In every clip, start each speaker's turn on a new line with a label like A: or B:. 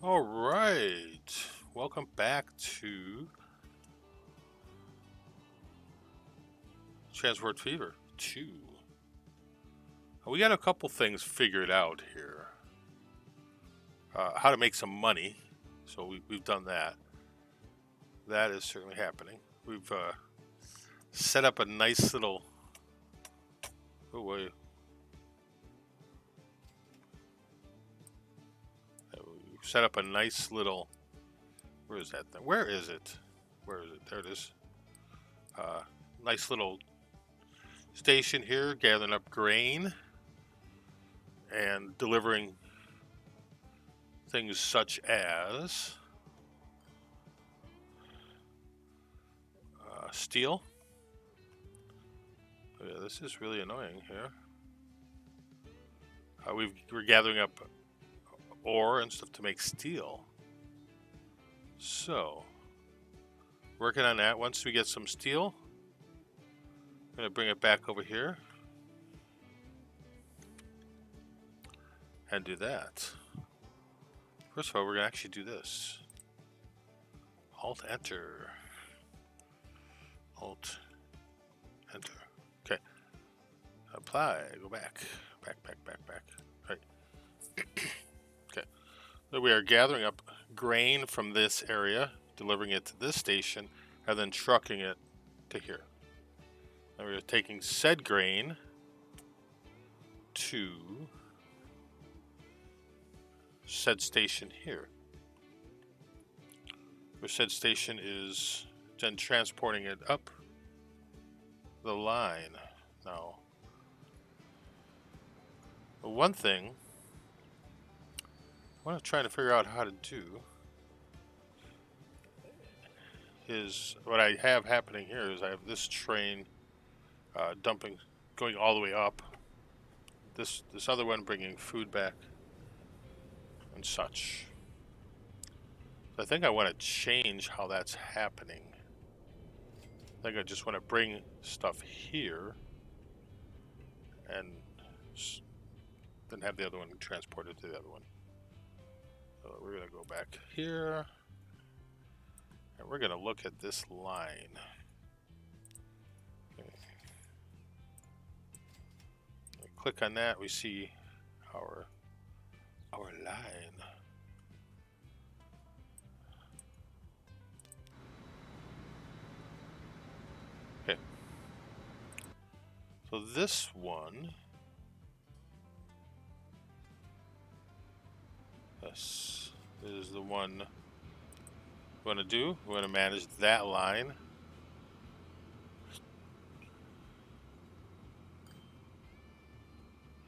A: All right, welcome back to Transport Fever 2. We got a couple things figured out here. How to make some money, so we've done that. That is certainly happening. We've set up a nice little. Oh wait. We've set up a nice little. Where is that thing? Where is it? Where is it? There it is. Nice little station here, gathering up grain and delivering things such as steel. Oh, yeah, this is really annoying here. We're gathering up ore and stuff to make steel. So, working on that. Once we get some steel, I'm going to bring it back over here and do that. First of all, we're going to actually do this. Alt-Enter. Alt-Enter. Okay. Apply. Go back. Back. Right. Okay. So we are gathering up grain from this area, delivering it to this station, and then trucking it to here. And we're taking said grain to said station here. Where said station is then transporting it up the line. Now, one thing I want to try to figure out how to do is what I have happening here is I have this train dumping, going all the way up. This other one bringing food back and such. I think I want to change how that's happening. I think I just want to bring stuff here and then have the other one transported to the other one. So we're going to go back here and we're going to look at this line. Okay. Click on that, we see our line. Okay. So this one, this is the one we want to do. We want to manage that line.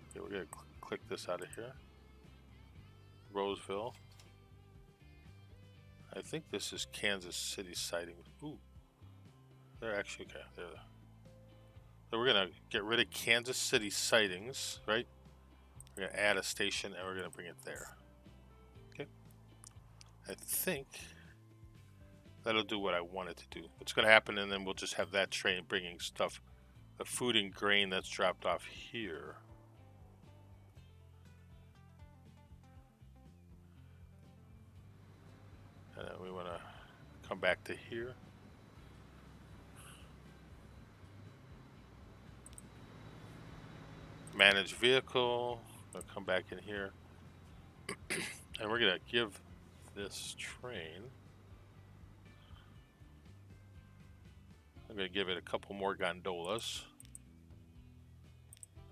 A: Okay, we're going to click this out of here. Roseville. I think this is Kansas City sidings. Ooh. They're actually, okay, there. So we're gonna get rid of Kansas City sidings, right? We're gonna add a station and we're gonna bring it there. Okay. I think that'll do what I want it to do. What's gonna happen, and then we'll just have that train bringing stuff, the food and grain that's dropped off here. And then we wanna come back to here. Manage vehicle. I'll come back in here. And we're gonna give this train, I'm gonna give it a couple more gondolas.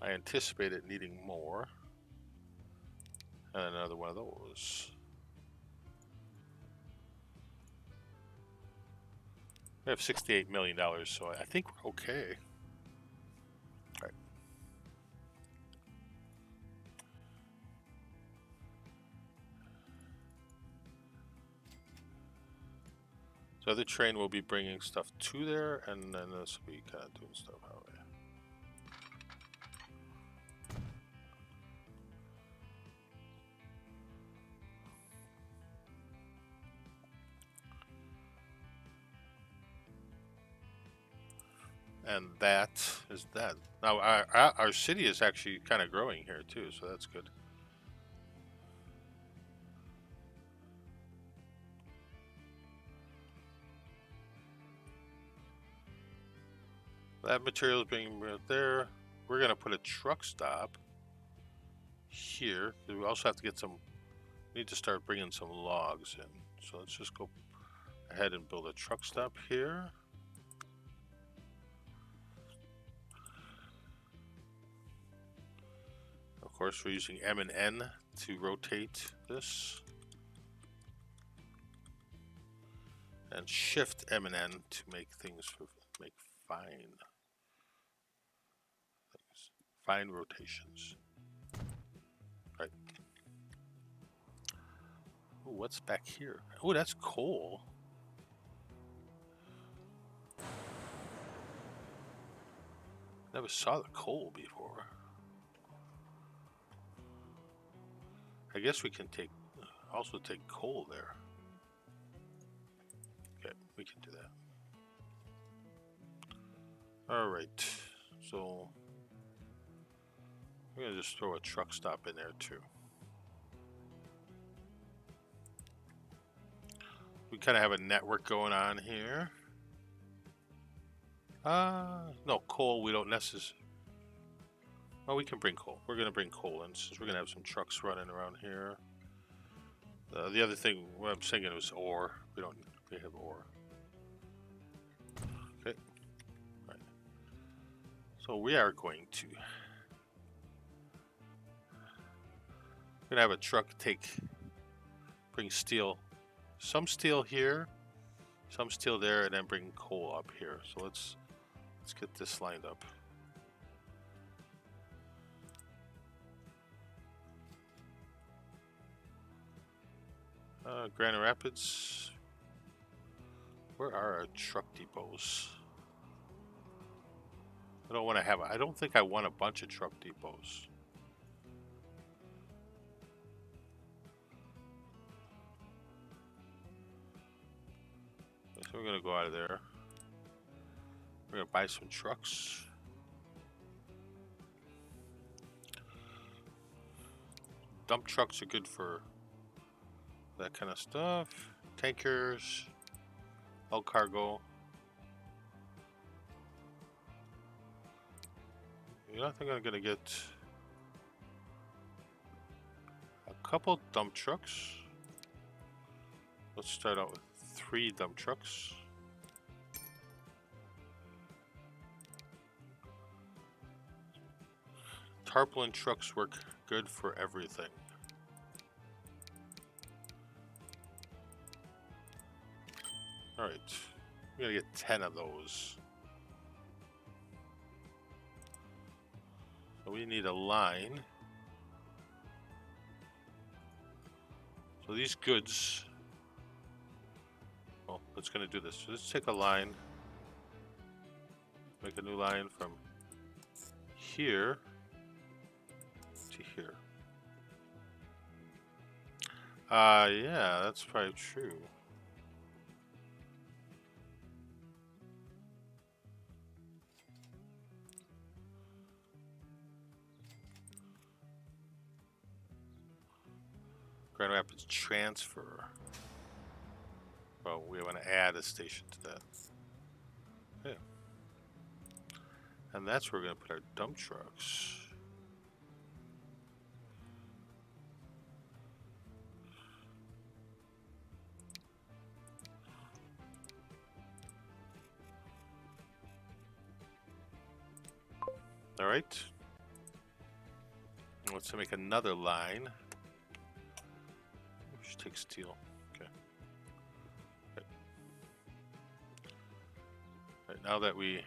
A: I anticipate it needing more. And another one of those. We have $68 million, so I think we're okay. All right. So the train will be bringing stuff to there, and then this will be kind of doing stuff that way. And that is that. Now our city is actually kind of growing here too, so that's good. That material is being moved there. We're gonna put a truck stop here. We also have to get some. Need to start bringing some logs in. So let's just go ahead and build a truck stop here. Of course, we're using M and N to rotate this, and Shift M and N to make things make fine rotations. Right. Ooh, what's back here? Oh, that's coal. Never saw the coal before. I guess we can also take coal there. Okay, we can do that. All right, so we're gonna just throw a truck stop in there too. We kind of have a network going on here. No, coal we don't necessarily. Well, we can bring coal. We're gonna bring coal in since we're gonna have some trucks running around here. The other thing, what I'm saying was ore. We have ore. Okay. Right. So we are going to. We're gonna have a truck bring steel, some steel here, some steel there, and then bring coal up here. So let's get this lined up. Grand Rapids. Where are our truck depots? I don't think I want a bunch of truck depots. So we're gonna go out of there. We're gonna buy some trucks. Dump trucks are good for that kind of stuff. Tankers, all cargo. You know, I think I'm gonna get a couple dump trucks. Let's start out with 3 dump trucks. Tarpaulin trucks work good for everything. Alright, we're gonna get 10 of those. So we need a line. So these goods, well, it's gonna do this. So let's take a line, make a new line from here to here. Yeah, that's probably true. Grand Rapids transfer. Well, we want to add a station to that. Okay. And that's where we're going to put our dump trucks. All right. Let's make another line. We should take steel. Okay. Right, now that we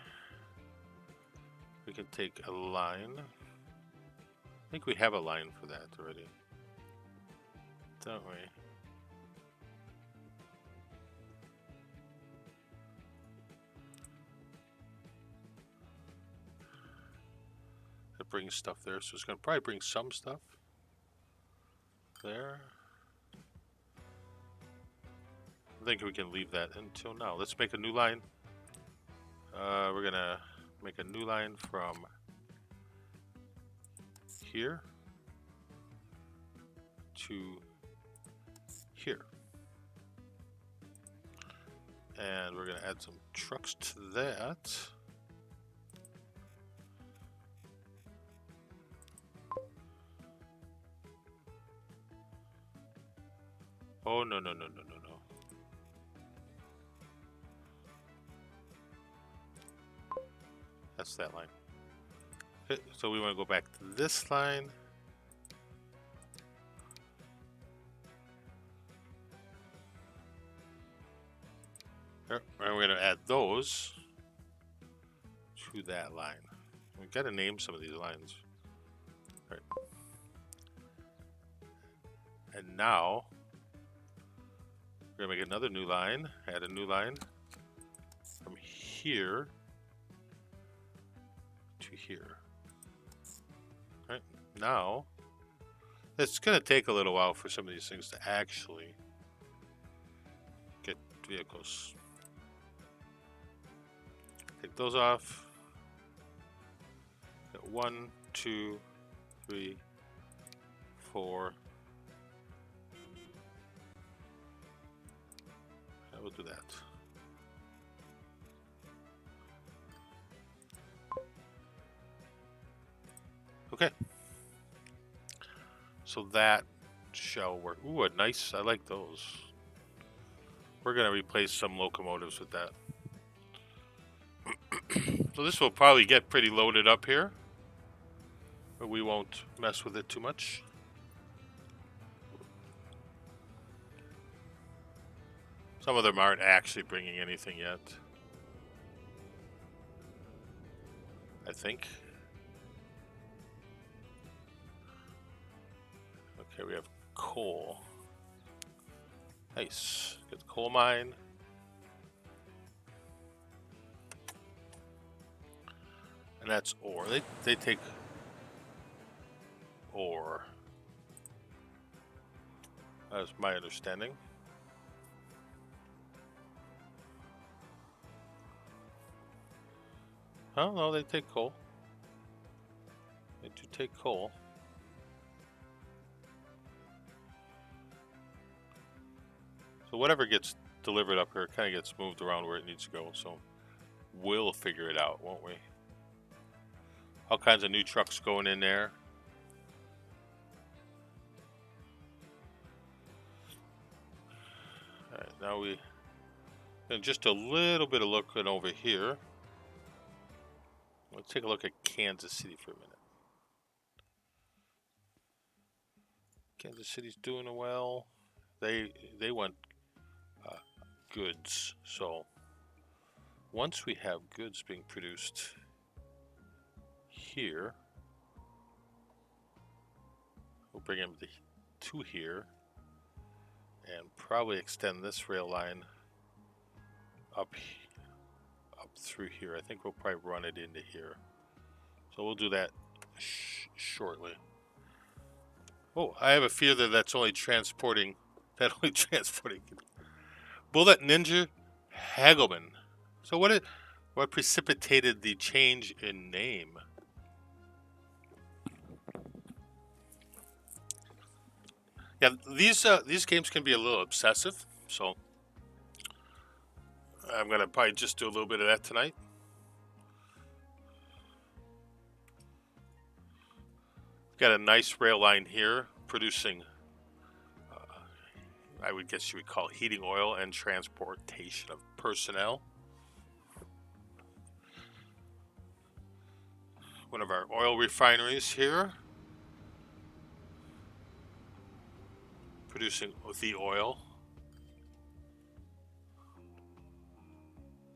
A: can take a line. I think we have a line for that already, don't we? It brings stuff there, so it's going to probably bring some stuff there. I think we can leave that until now. Let's make a new line. We're going to make a new line from here to here. And we're going to add some trucks to that. Oh, no, no, no, no, no, no. That's that line. Okay, so we want to go back to this line. And we're going to add those to that line. We've got to name some of these lines. All right. And now we're going to make another new line, add a new line from here to here. All right. Now, it's going to take a little while for some of these things to actually get vehicles. Take those off. Got 1, 2, 3, 4. I will do that. Okay. So that shall work. Ooh, a nice, I like those. We're going to replace some locomotives with that. So this will probably get pretty loaded up here, but we won't mess with it too much. Some of them aren't actually bringing anything yet, I think. Okay, we have coal. Nice. Get the coal mine. And that's ore. They take ore. That's my understanding. Oh, no, they take coal. They do take coal. So whatever gets delivered up here kind of gets moved around where it needs to go. So we'll figure it out, won't we? All kinds of new trucks going in there. All right, now and just a little bit of looking over here. Let's take a look at Kansas City for a minute. Kansas City's doing well. They want goods. So once we have goods being produced here, we'll bring them to here and probably extend this rail line up through here. I think we'll probably run it into here. So we'll do that shortly. Oh, I have a fear that that's only transporting. Bullet Ninja Hagelman. So what precipitated the change in name? Yeah, these games can be a little obsessive, so I'm gonna probably just do a little bit of that tonight. Got a nice rail line here producing, I would guess you would call heating oil and transportation of personnel. One of our oil refineries here, producing the oil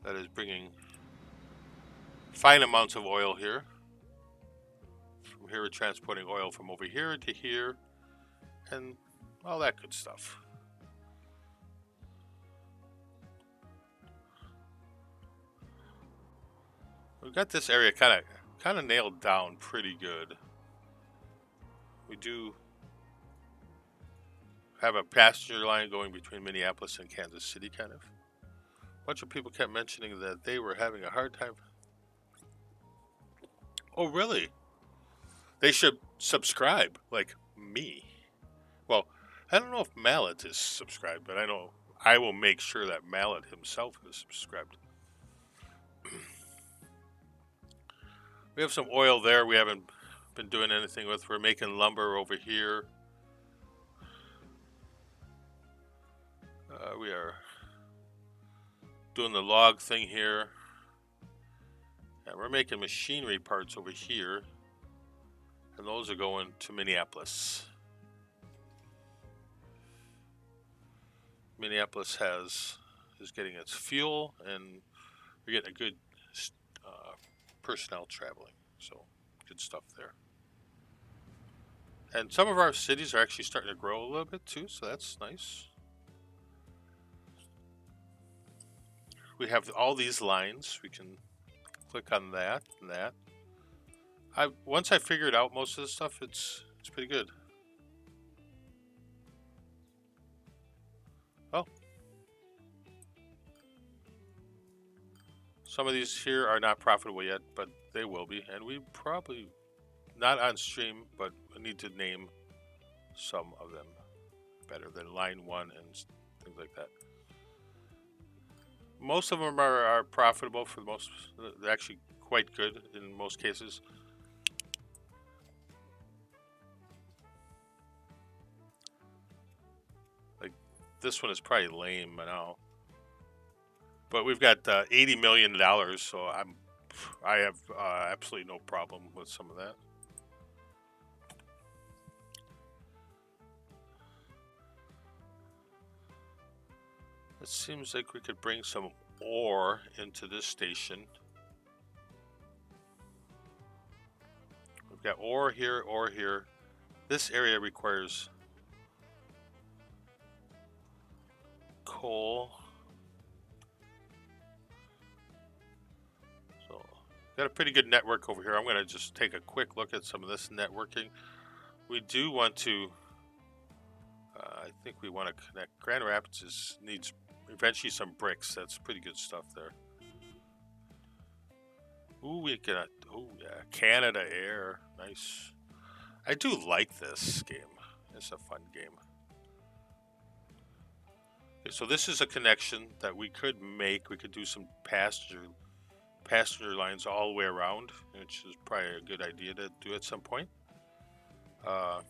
A: that is bringing fine amounts of oil here. From here we're transporting oil from over here to here and all that good stuff. We've got this area kind of nailed down pretty good. We do have a passenger line going between Minneapolis and Kansas City, kind of. A bunch of people kept mentioning that they were having a hard time. Oh, really? They should subscribe, like me. Well, I don't know if Mallet is subscribed, but I know I will make sure that Mallet himself is subscribed. We have some oil there we haven't been doing anything with. We're making lumber over here. We are doing the log thing here. And we're making machinery parts over here. And those are going to Minneapolis. Minneapolis is getting its fuel, and we're getting a good personnel traveling. So good stuff there. And some of our cities are actually starting to grow a little bit too, so that's nice. We have all these lines. We can click on that and that. Once I figured out most of this stuff, it's pretty good. Oh. Some of these here are not profitable yet, but they will be. And we probably, not on stream, but we need to name some of them better than line 1 and things like that. Most of them are profitable for the most. They're actually quite good in most cases. Like this one is probably lame now, but we've got $80 million, so I have absolutely no problem with some of that. It seems like we could bring some ore into this station. We've got ore here, ore here. This area requires coal. So, got a pretty good network over here. I'm going to just take a quick look at some of this networking. We do want to, I think we want to connect. Grand Rapids needs eventually some bricks. That's pretty good stuff there. Ooh, we got, oh yeah, Canada Air, nice. I do like this game. It's a fun game. Okay, so this is a connection that we could make. We could do some passenger lines all the way around, which is probably a good idea to do at some point. I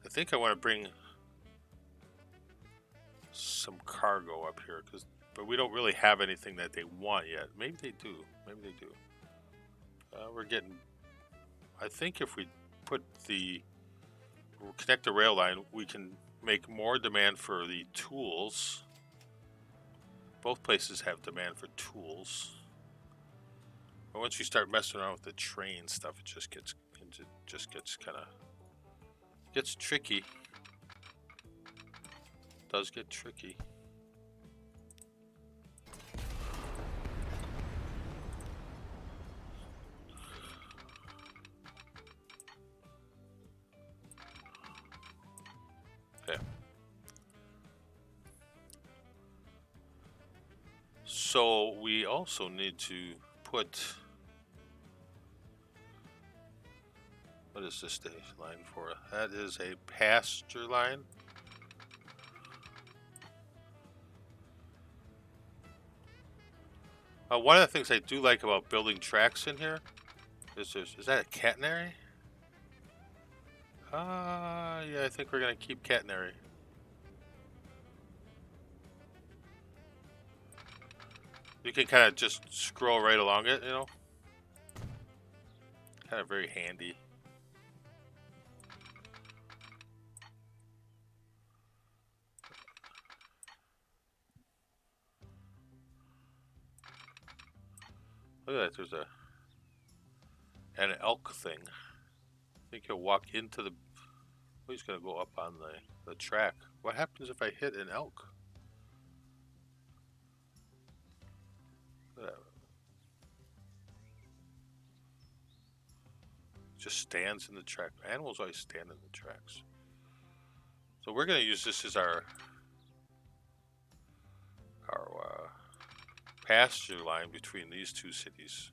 A: think I want to bring some cargo up here, but we don't really have anything that they want yet. Maybe they do. Maybe they do. We're getting. I think if we connect the rail line, we can make more demand for the tools. Both places have demand for tools. But once you start messing around with the train stuff, it just gets kind of gets tricky. It does get tricky. Okay. So we also need to put, what is this station line for? That is a passenger line. One of the things I do like about building tracks in here is that a catenary? Yeah, I think we're gonna keep catenary. You can kind of just scroll right along it, you know? Kind of very handy. Look at that, there's an elk thing. I think he'll walk into the, oh, he's gonna go up on the track. What happens if I hit an elk? Just stands in the track. Animals always stand in the tracks. So we're gonna use this as our pasture line between these two cities.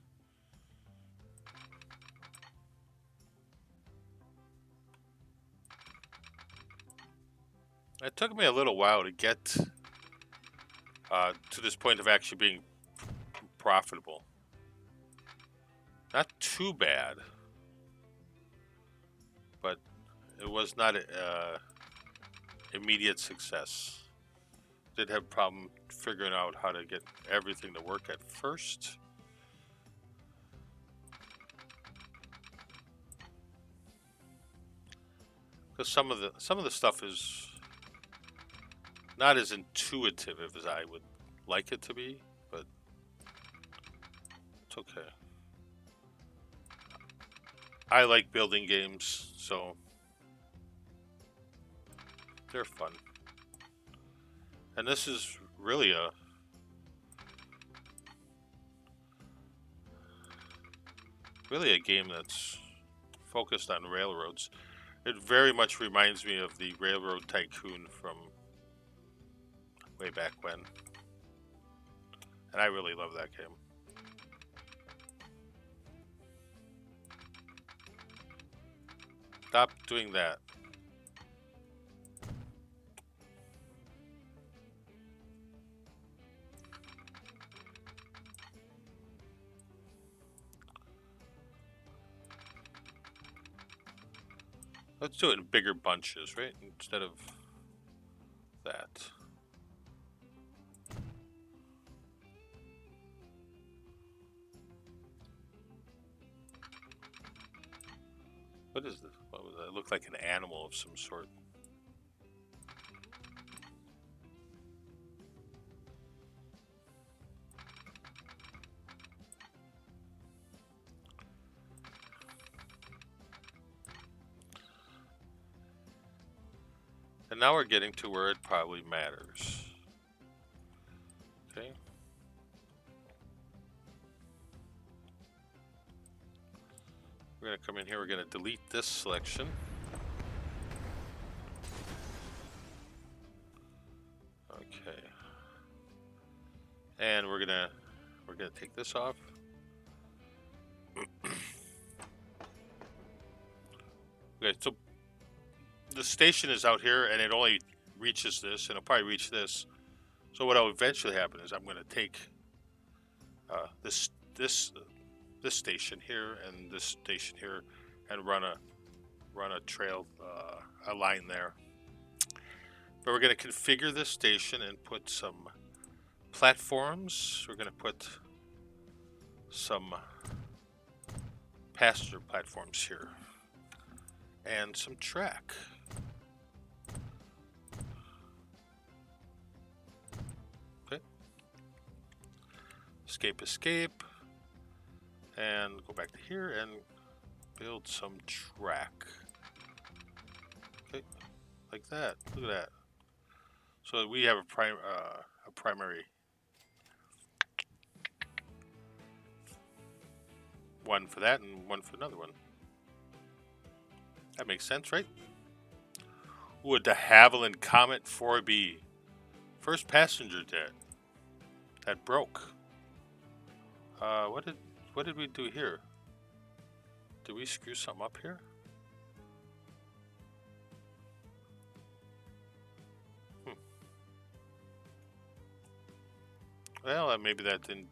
A: It took me a little while to get to this point of actually being profitable. Not too bad, but it was not immediate success. Did have a problem figuring out how to get everything to work at first. Because some of the stuff is not as intuitive as I would like it to be, but it's okay. I like building games, so they're fun. And this is really a game that's focused on railroads. It very much reminds me of the Railroad Tycoon from way back when. And I really love that game. Stop doing that. Let's do it in bigger bunches, right? Instead of that. What is this? What was that? It looked like an animal of some sort. And now we're getting to where it probably matters. Okay. We're going to come in here, we're going to delete this selection. Okay. And we're going to take this off. Okay, so the station is out here and it only reaches this, and it'll probably reach this. So what will eventually happen is I'm going to take this station here and this station here and run a trail, a line there. But we're going to configure this station and put some platforms. We're going to put some passenger platforms here and some track. Okay. Escape. And go back to here and build some track. Okay, like that. Look at that. So we have a primary one for that and one for another one. That makes sense, right? Ooh, a de Havilland Comet 4B. First passenger jet. That broke. What did we do here? Did we screw something up here? Well, maybe that didn't...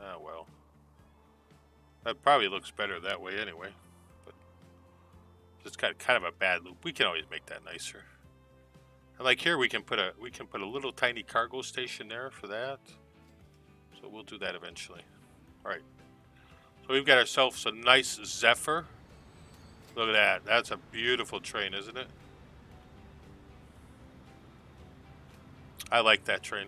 A: well. That probably looks better that way anyway. But it's kind of a bad loop. We can always make that nicer. And like here, we can put a little tiny cargo station there for that. So we'll do that eventually. All right. So we've got ourselves a nice Zephyr. Look at that. That's a beautiful train, isn't it? I like that train.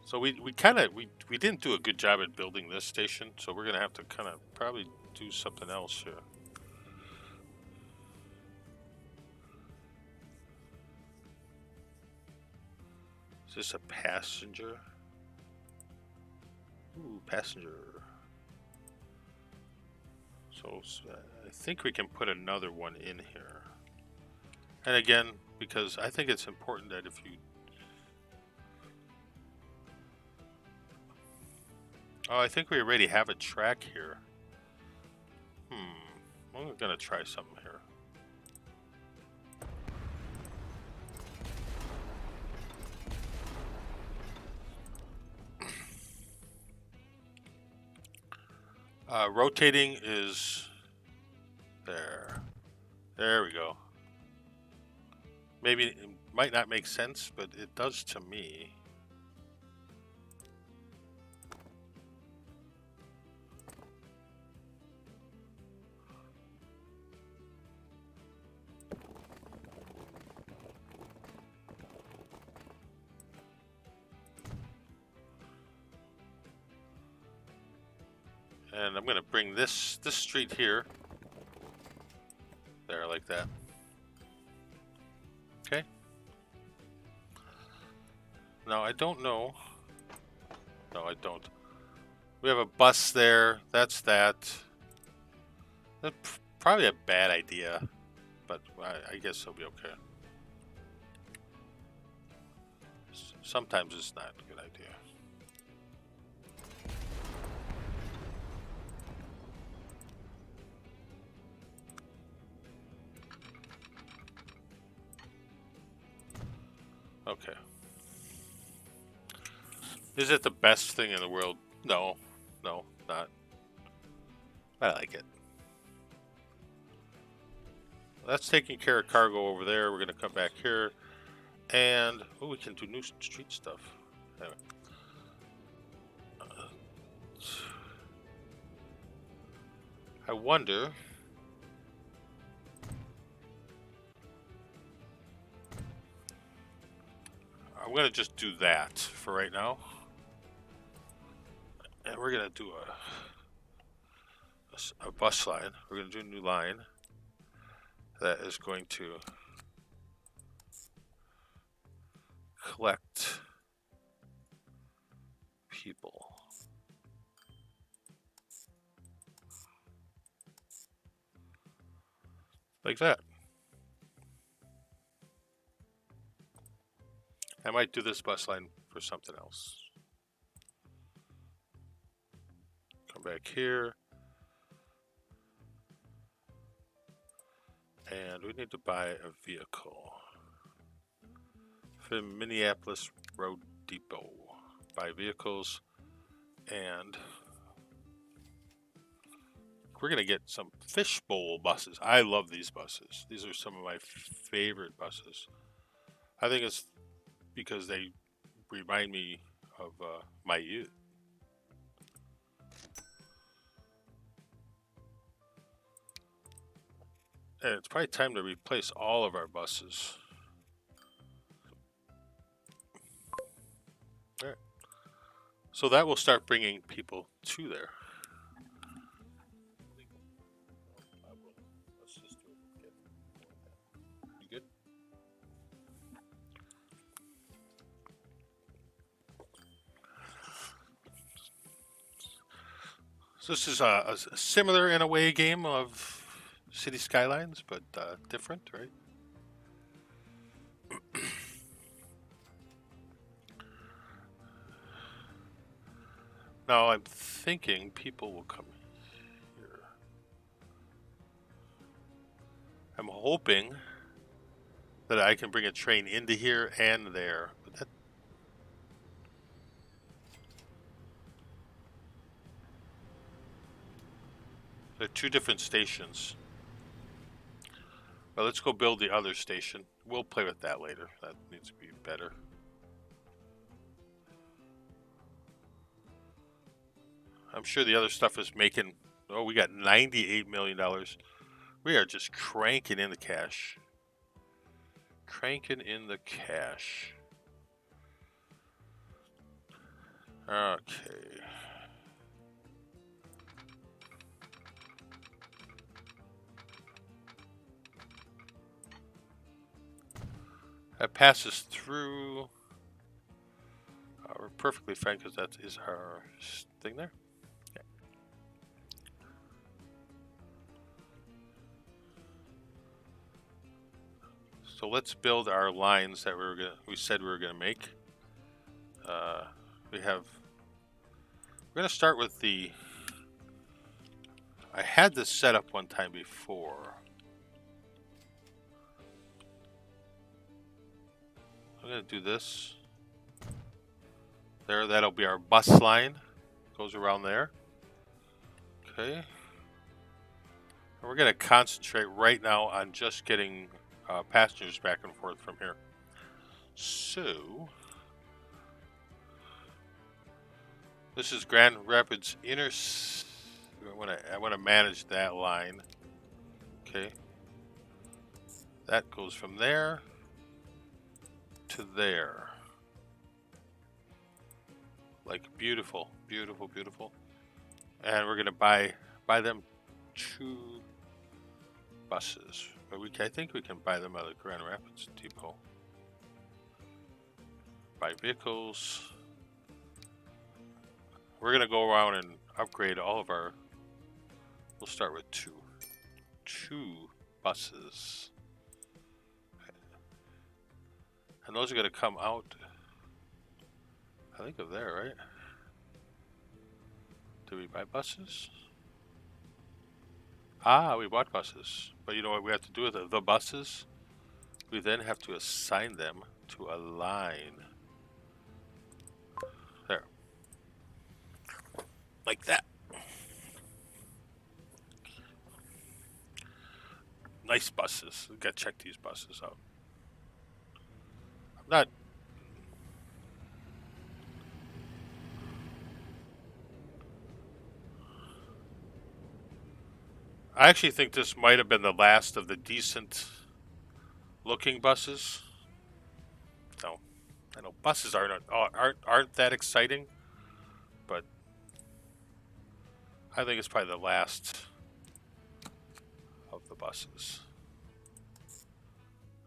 A: So we didn't do a good job at building this station, so we're gonna have to kind of probably do something else here. Is this a passenger? Ooh, passenger. So I think we can put another one in here. And again, because I think it's important that if you... Oh, I think we already have a track here. I'm gonna try something here. Rotating is there. There we go. Maybe it might not make sense, but it does to me. And I'm gonna bring this street here. There, like that. Okay. Now I don't know. No, I don't. We have a bus there. That's that. That's probably a bad idea, but I guess it'll be okay. Sometimes it's not a good idea. Okay. Is it the best thing in the world? No. No, not. I like it. That's taking care of cargo over there. We're going to come back here. And, oh, we can do new street stuff. Anyway. I wonder... I'm going to just do that for right now. And we're going to do a bus line. We're going to do a new line that is going to collect people. Like that. I might do this bus line for something else. Come back here. And we need to buy a vehicle. For Minneapolis Road Depot. Buy vehicles. And we're going to get some fishbowl buses. I love these buses. These are some of my favorite buses. I think it's because they remind me of my youth. And it's probably time to replace all of our buses. All right. So that will start bringing people to there. You good? So this is a similar in a way game of City Skylines, but different, right? Now I'm thinking people will come here. I'm hoping that I can bring a train into here and there. But that... There are two different stations. Well, let's go build the other station. We'll play with that later. That needs to be better. I'm sure the other stuff is making... Oh, we got $98 million. We are just cranking in the cash. Cranking in the cash. Okay. That passes through. We're perfectly fine because that is our thing there. Okay. So let's build our lines that we said we were gonna make. We're gonna start with the. I had this set up one time before. I'm gonna do this. There, that'll be our bus line. Goes around there. Okay. And we're We're going to concentrate right now on just getting passengers back and forth from here. So, this is Grand Rapids Inner. I want to manage that line. Okay. That goes from there to there. Like beautiful, beautiful, beautiful. And we're gonna buy them 2 buses. But I think we can buy them out of the Grand Rapids Depot. Buy vehicles. We're gonna go around and upgrade all of our. We'll start with 2 buses. And those are going to come out, I think, of there, right? Did we buy buses? Ah, we bought buses. But you know what we have to do with the buses? We then have to assign them to a line. There. Like that. Nice buses. We got to check these buses out. I'm not... I actually think this might have been the last of the decent looking buses. No, I know buses aren't that exciting, but I think it's probably the last of the buses.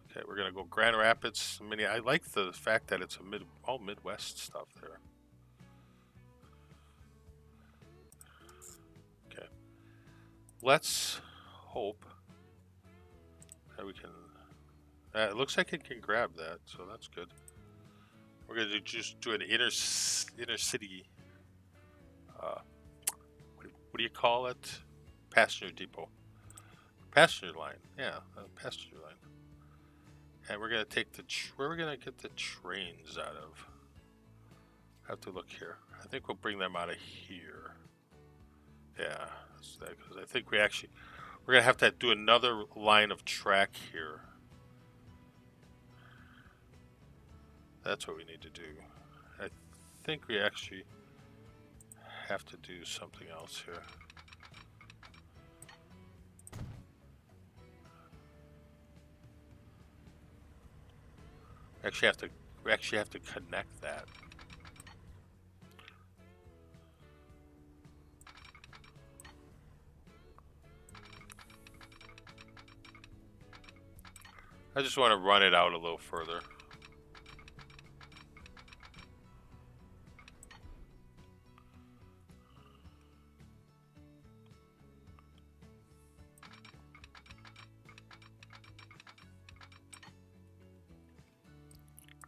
A: Okay, we're gonna go Grand Rapids. I like the fact that it's all Midwest stuff there. Okay, let's hope that we can. It looks like it can grab that, so that's good. We're gonna just do an inner city. What do you call it? Passenger depot. Passenger line. Yeah, passenger line. And we're gonna take where we're gonna get the trains out of. I have to look here. I think we'll bring them out of here. Yeah, that's that, because I think we're gonna have to do another line of track here. That's what we need to do. I think we actually have to do something else here. We actually have to connect that. I just want to run it out a little further.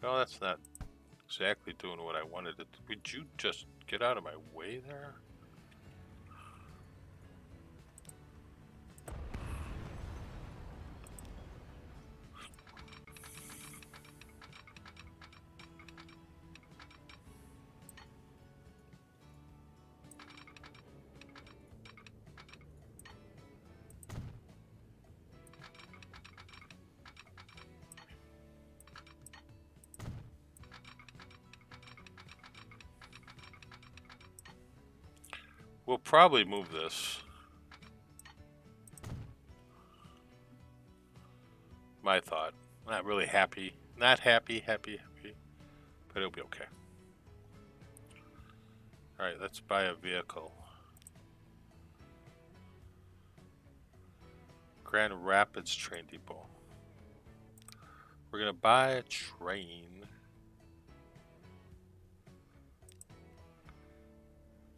A: Well, that's not exactly doing what I wanted it to. Would you just get out of my way there? We'll probably move this. My thought. Not really happy. Not happy, but it'll be okay. Alright, let's buy a vehicle. Grand Rapids train depot. We're gonna buy a train.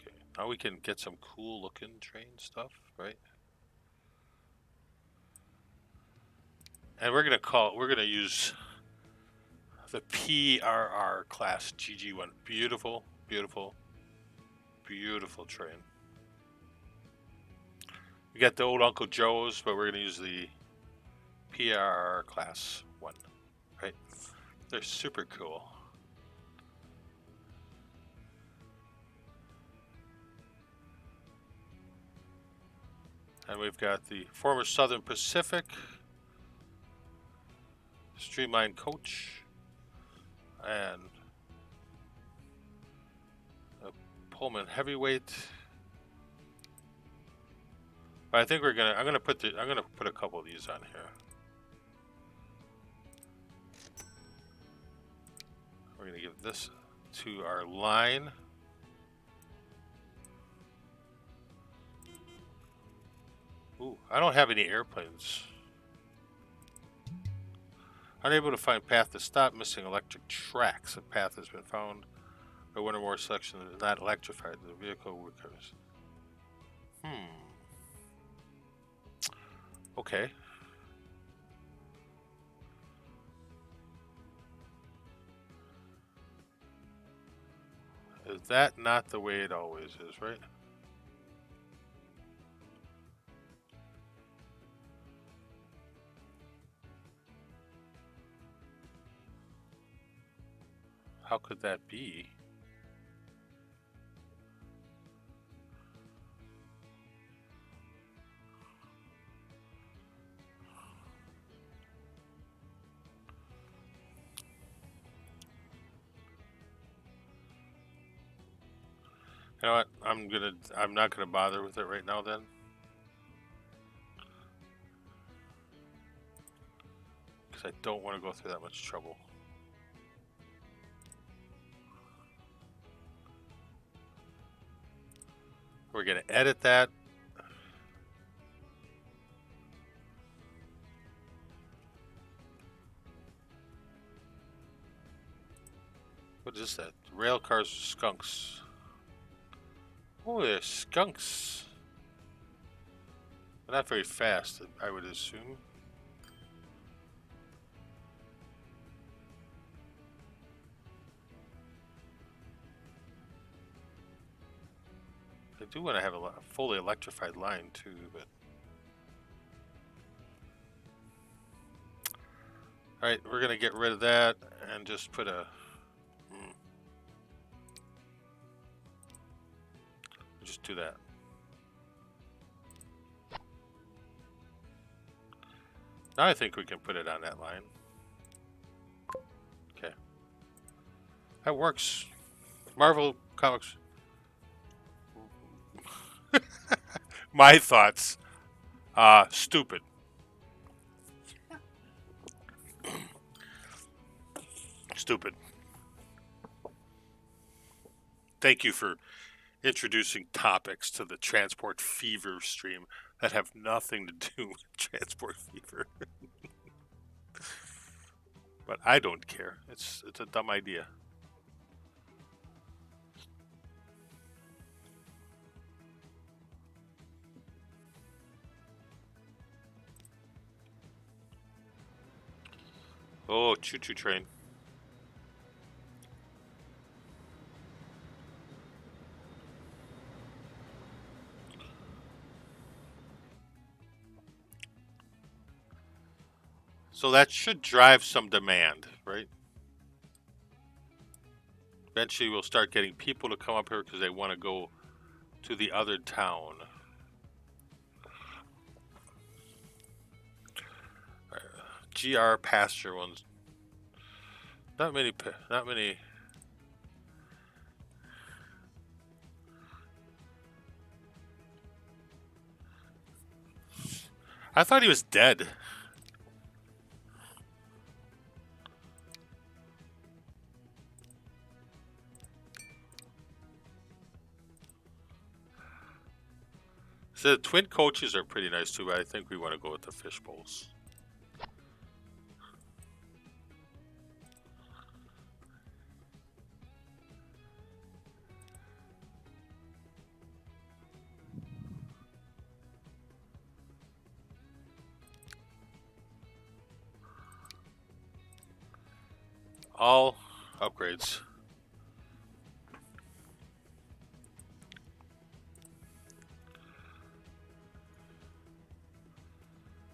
A: Okay, now we can get some cool looking train stuff, right? And we're gonna use the PRR class GG1. Beautiful, beautiful, beautiful train. We got the old Uncle Joe's, but we're gonna use the PRR class 1, right? They're super cool. And we've got the former Southern Pacific Streamline Coach and a Pullman Heavyweight. But I think I'm gonna put a couple of these on here. We're gonna give this to our line. Ooh, I don't have any airplanes. Unable to find path to stop, missing electric tracks. A path has been found by one or more selections that is not electrified. The vehicle recovers. Okay. Is that not the way it always is, right? How could that be? You know what? I'm not gonna bother with it right now then. Because I don't want to go through that much trouble. We're gonna edit that. What is that? Rail cars or skunks? Oh, they're skunks. They're not very fast, I would assume. I do want to have a fully electrified line too, but... Alright, we're gonna get rid of that and just put a... Just do that. Now I think we can put it on that line. Okay. That works. Marvel Comics. My thoughts. Stupid. Stupid. Thank you for introducing topics to the Transport Fever stream that have nothing to do with Transport Fever. But I don't care. It's a dumb idea. Oh, choo-choo train. So that should drive some demand, right? Eventually we'll start getting people to come up here because they want to go to the other town. GR pasture ones. Not many. I thought he was dead. So the twin coaches are pretty nice too, but I think we want to go with the fish bowls. All upgrades.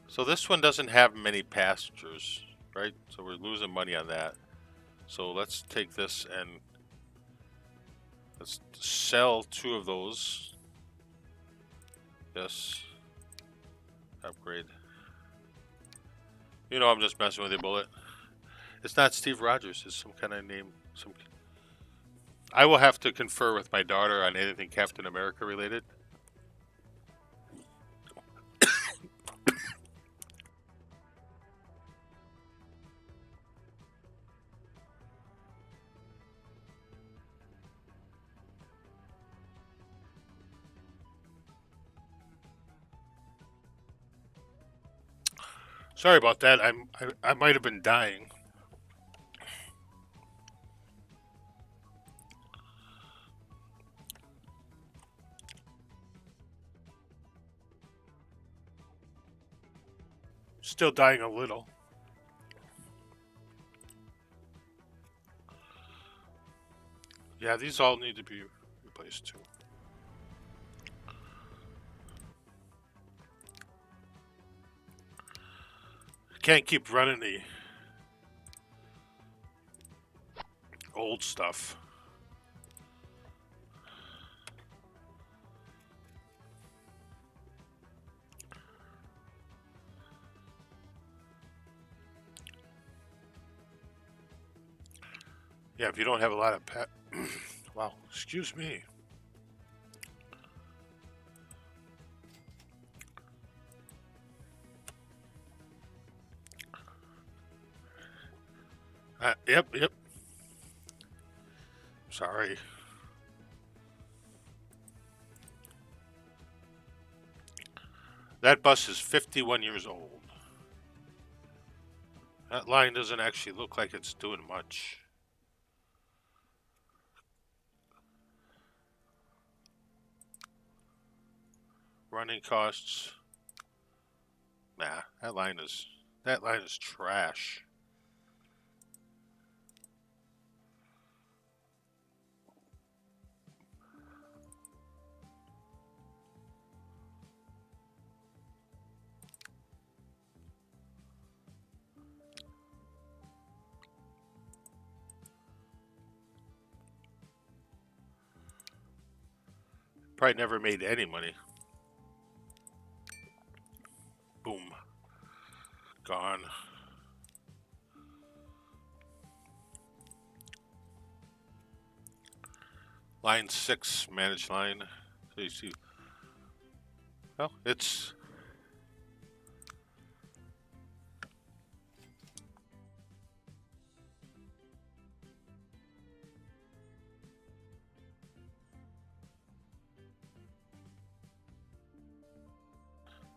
A: So this one doesn't have many passengers, right? So we're losing money on that. So let's take this and let's sell 2 of those. Yes. Upgrade. You know, I'm just messing with you, Bullet. It's not Steve Rogers. It's some kind of name. I will have to confer with my daughter on anything Captain America related. Sorry about that. I might have been dying. Still dying a little. Yeah, these all need to be replaced too. Can't keep running the old stuff. Yeah, if you don't have a lot of pet... Wow, excuse me. Yep. Sorry. That bus is 51 years old. That line doesn't actually look like it's doing much. Running costs. Nah, that line is trash. Probably never made any money. Boom. Gone. Line 6, managed line. So you see, well, it's...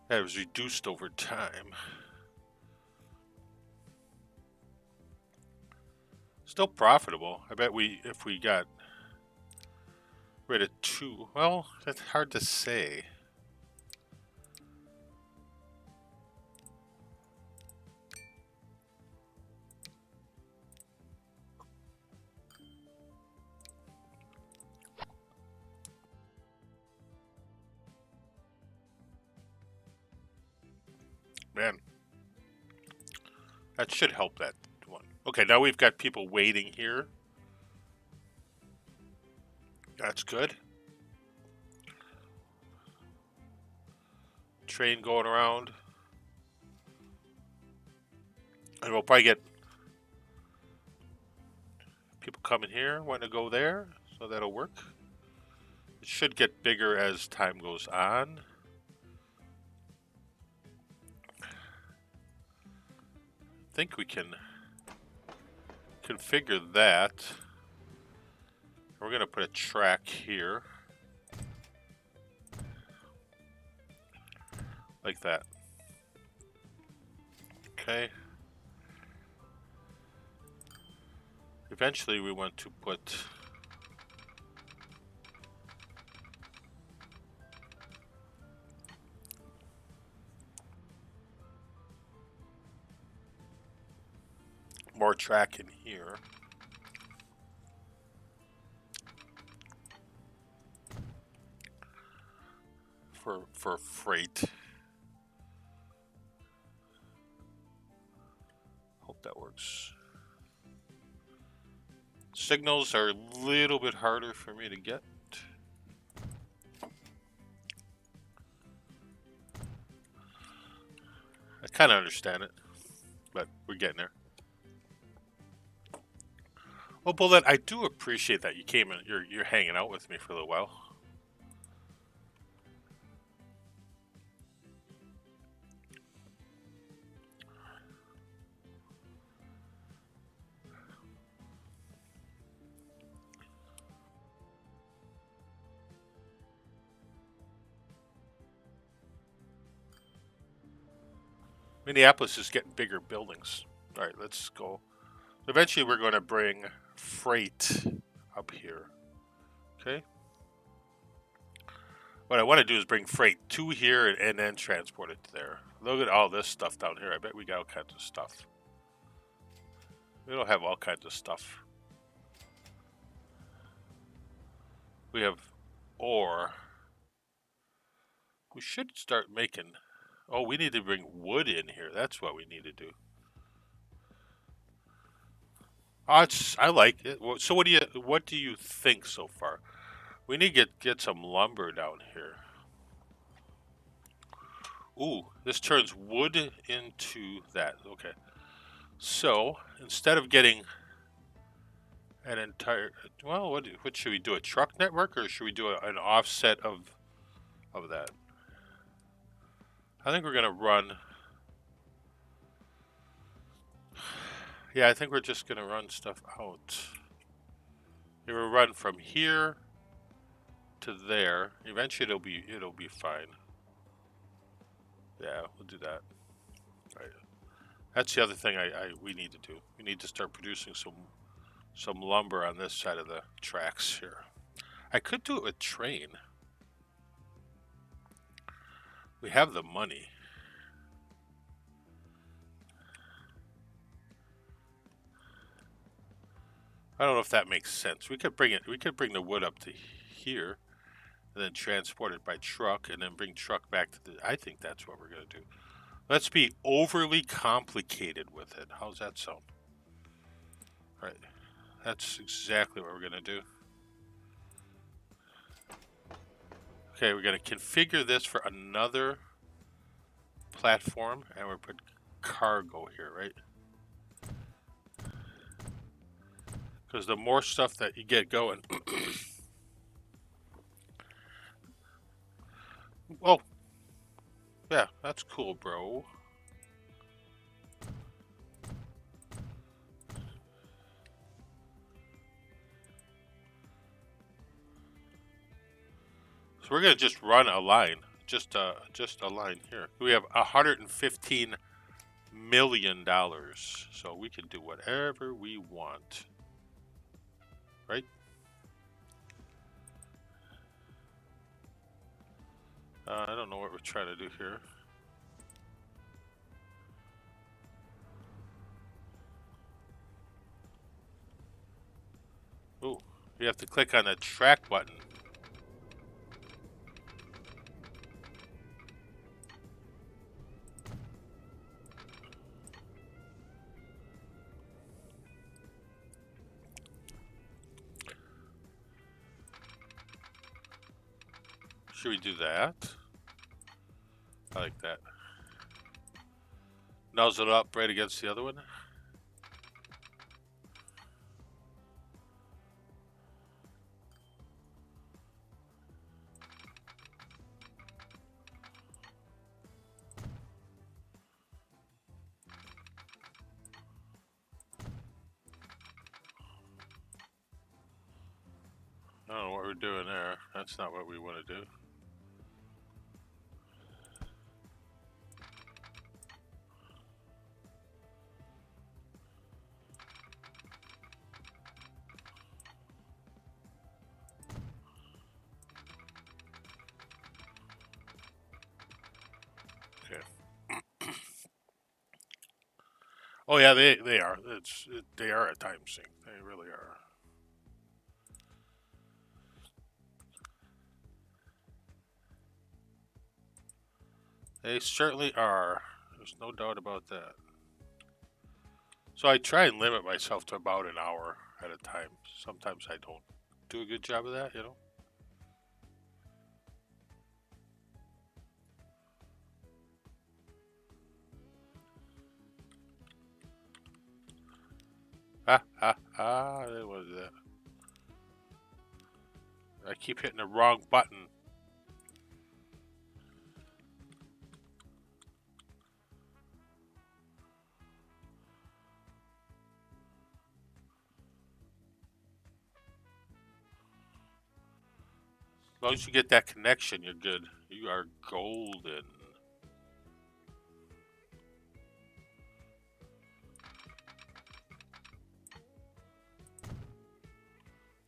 A: That was reduced over time. Still profitable. I bet if we got rid of 2, well, that's hard to say. Man, that should help that one. Okay, now we've got people waiting here. That's good. Train going around. And we'll probably get people coming here, wanting to go there, so that'll work. It should get bigger as time goes on. I think we can configure that. We're going to put a track here. Like that. Okay. Eventually we want to put more track in here. For freight. Hope that works. Signals are a little bit harder for me to get. I kind of understand it, but we're getting there. Well, Bullet, I do appreciate that you came and you're hanging out with me for a little while. Minneapolis is getting bigger buildings. All right, let's go. Eventually, we're going to bring freight up here. Okay. What I want to do is bring freight to here and then transport it there. Look at all this stuff down here. I bet we got all kinds of stuff. We don't have all kinds of stuff. We have ore. We should start making... Oh, we need to bring wood in here. That's what we need to do. Oh, I like it. So what do you think so far? We need to get some lumber down here. Ooh, this turns wood into that. Okay. So, instead of getting an entire... Well, what should we do? A truck network, or should we do an offset of that? I think we're going to run... Yeah, I think we're just going to run stuff out. It will run from here to there. Eventually it'll be fine. Yeah, we'll do that. All right. That's the other thing we need to do. We need to start producing some lumber on this side of the tracks here. I could do it with train. We have the money. I don't know if that makes sense. We could bring the wood up to here and then transport it by truck and then bring truck back to the... I think that's what we're going to do. Let's be overly complicated with it. How's that sound? All right. That's exactly what we're going to do. Okay, we're going to configure this for another platform, and we're put cargo here, right? Because the more stuff that you get going... Oh, yeah, that's cool, bro. So we're gonna just run a line, just a line here. We have $115 million, so we can do whatever we want, right? I don't know what we're trying to do here. Ooh, you have to click on the track button. Should we do that? I like that. Nozzle it up right against the other one. I don't know what we're doing there. That's not what we want to do. Oh yeah, they are. They are a time sink. They really are. They certainly are. There's no doubt about that. So I try and limit myself to about an hour at a time. Sometimes I don't do a good job of that, you know. Ha ha ha! I didn't want to do that. I keep hitting the wrong button. As long as you get that connection, you're good. You are golden.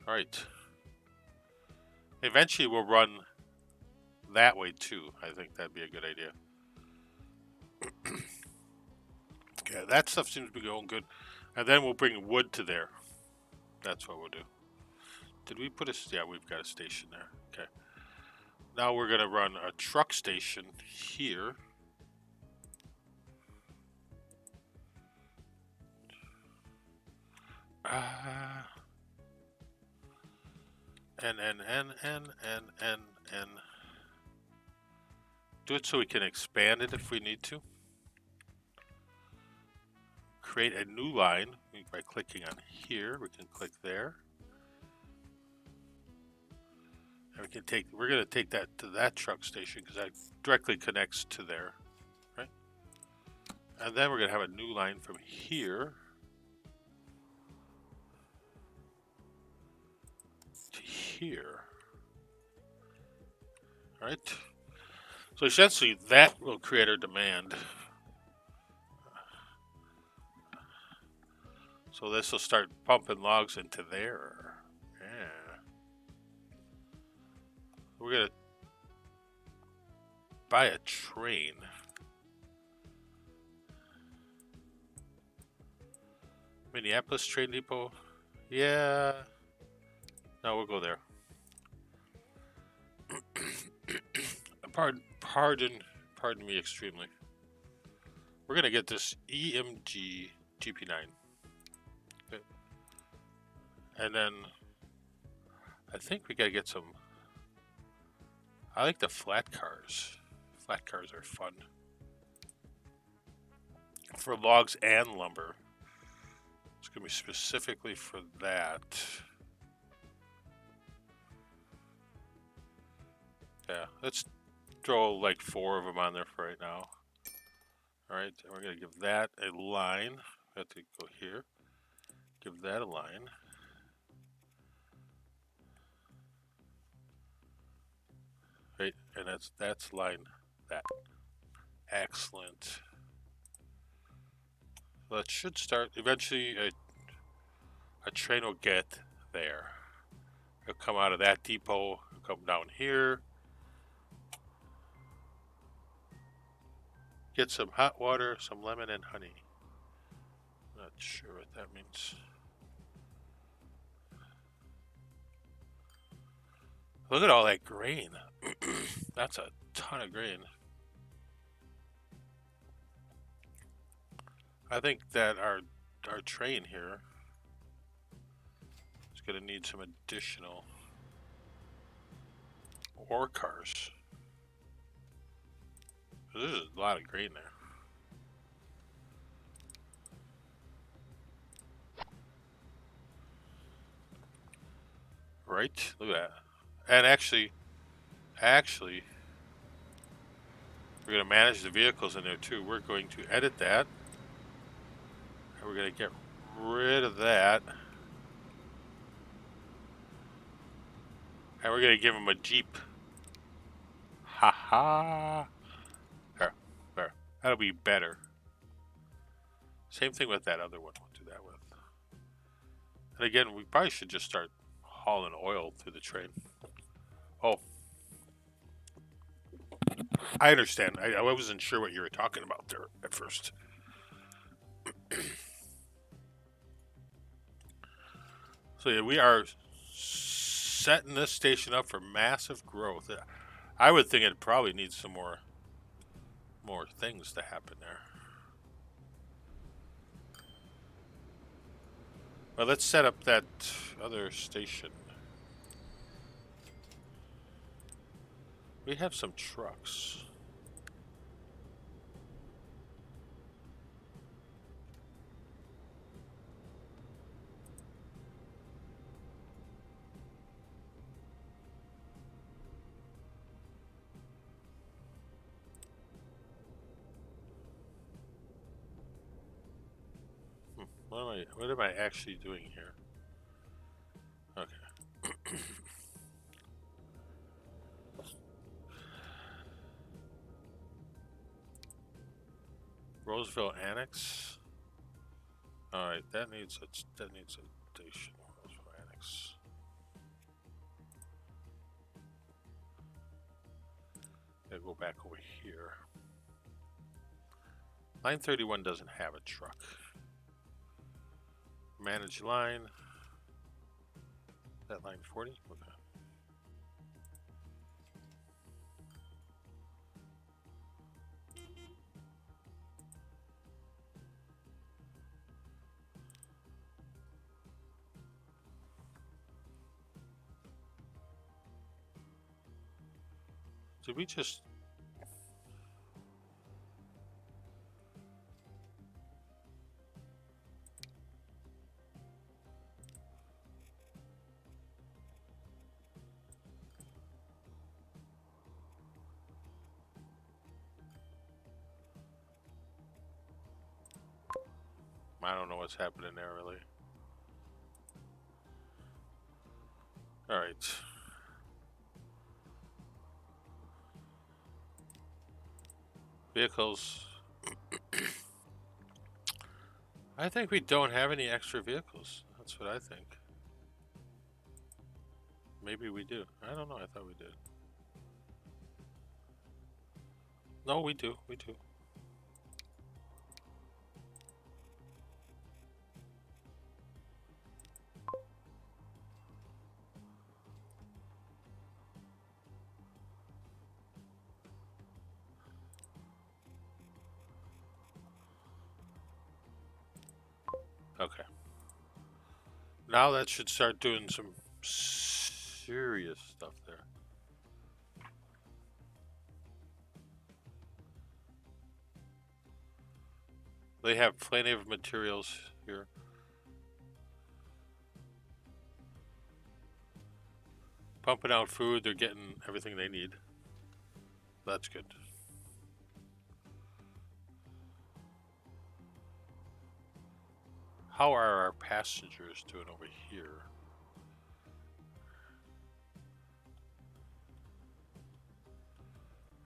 A: All right. Eventually, we'll run that way too. I think that'd be a good idea. Okay, that stuff seems to be going good. And then we'll bring wood to there. That's what we'll do. Did we put a... Yeah, we've got a station there. Okay. Now we're going to run a truck station here. And do it so we can expand it if we need to. Create a new line by clicking on here. We can click there. And we can take, we're going to take that to that truck station because that directly connects to there, right? And then we're going to have a new line from here to here. All right? So essentially that will create our demand. So this will start pumping logs into there. Yeah. We're going to buy a train. Minneapolis Train Depot. Yeah. No, we'll go there. Pardon me extremely. We're going to get this EMG GP9. Okay. And then I think we got to get some... I like the flat cars. Flat cars are fun. For logs and lumber. It's going to be specifically for that. Yeah, let's throw like 4 of them on there for right now. Alright, and we're going to give that a line. We have to go here. Give that a line. Right, and that's line that. Excellent. Well, it should start eventually. A train will get there. It'll come out of that depot. It'll come down here. Get some hot water, some lemon and honey. Not sure what that means. Look at all that grain. That's a ton of grain. I think that our train here is going to need some additional ore cars. There's a lot of grain there. Right? Look at that. And actually, we're going to manage the vehicles in there too. We're going to edit that. And we're going to get rid of that. And we're going to give them a Jeep. Ha ha. There. That'll be better. Same thing with that other one. We'll do that with. And again, we probably should just start hauling oil through the train. Oh. I understand. I wasn't sure what you were talking about there at first. So yeah, we are setting this station up for massive growth. I would think it probably needs some more things to happen there. Well, let's set up that other station. We have some trucks. What am I actually doing here? Okay. Roseville Annex. All right, that needs a station. Roseville Annex. Gotta go back over here. Line 31 doesn't have a truck. Manage line. That line 40? Okay. Did we just... I don't know what's happening there, really. All right. Vehicles. I think we don't have any extra vehicles. That's what I think. Maybe we do. I don't know. I thought we did. No, we do. We do. Okay. Now that should start doing some serious stuff there. They have plenty of materials here. Pumping out food, they're getting everything they need. That's good. How are our passengers doing over here?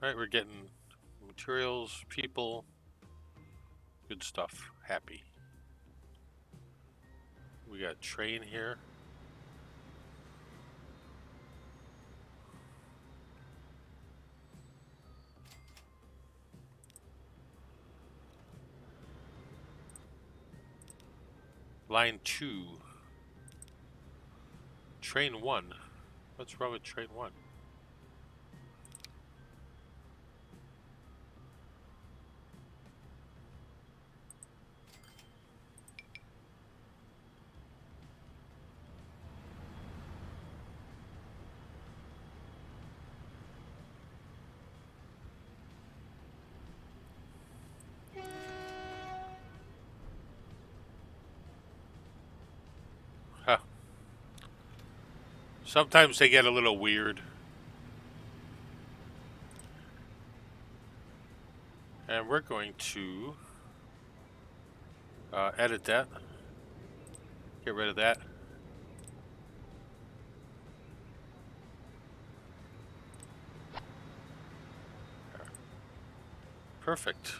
A: All right, we're getting materials, people, good stuff, happy. We got train here. Line 2. Train 1. What's wrong with train 1? Huh. Sometimes they get a little weird. And we're going to edit that. Get rid of that. Perfect.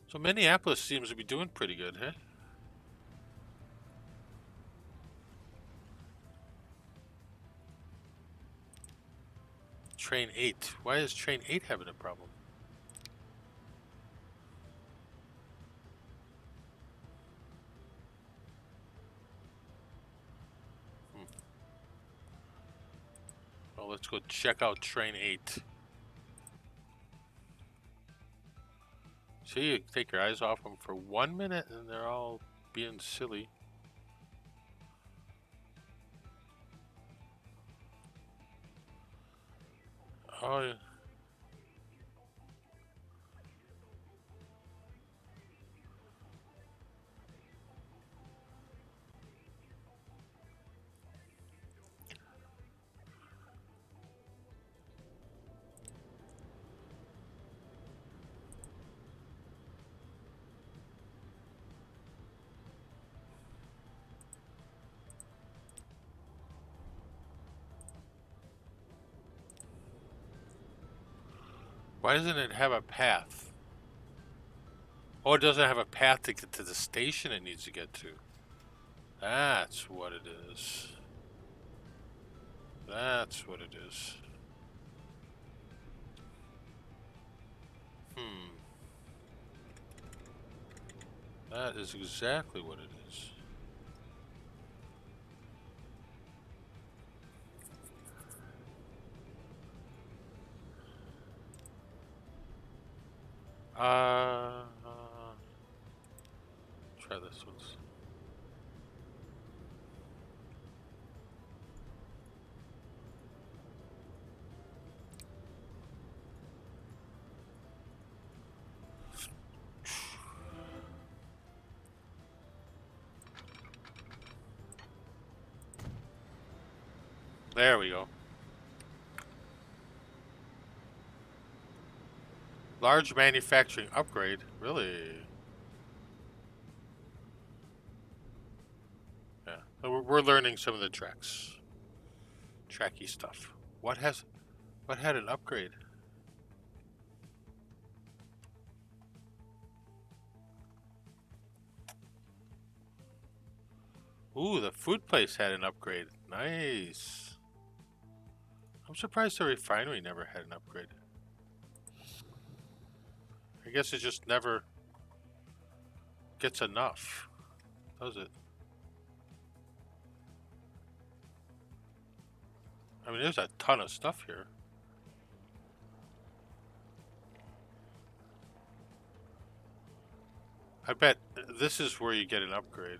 A: So Minneapolis seems to be doing pretty good, huh? Train 8. Why is train 8 having a problem? Well, let's go check out train 8. See, you take your eyes off them for 1 minute and they're all being silly. Oh, yeah. Why doesn't it have a path? Oh, it doesn't have a path to get to the station it needs to get to. That's what it is. That's what it is. That is exactly what it is. Try this one. There we go. Large manufacturing upgrade? Really? Yeah. We're learning some of the tracks. Tracky stuff. What had an upgrade? Ooh, the food place had an upgrade. Nice. I'm surprised the refinery never had an upgrade. I guess it just never gets enough, does it? I mean, there's a ton of stuff here. I bet this is where you get an upgrade.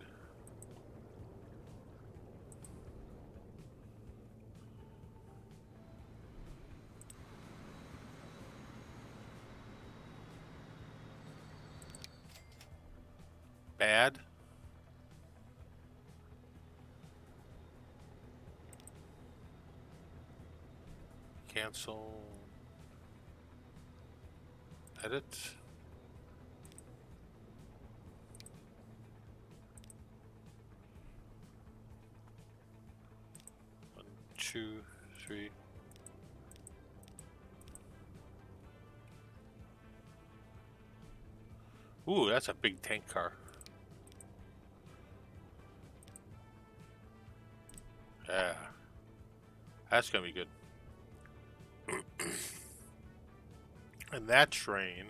A: Bad? Cancel. Edit. 1, 2, 3. Ooh, that's a big tank car. Yeah. That's gonna be good. And that train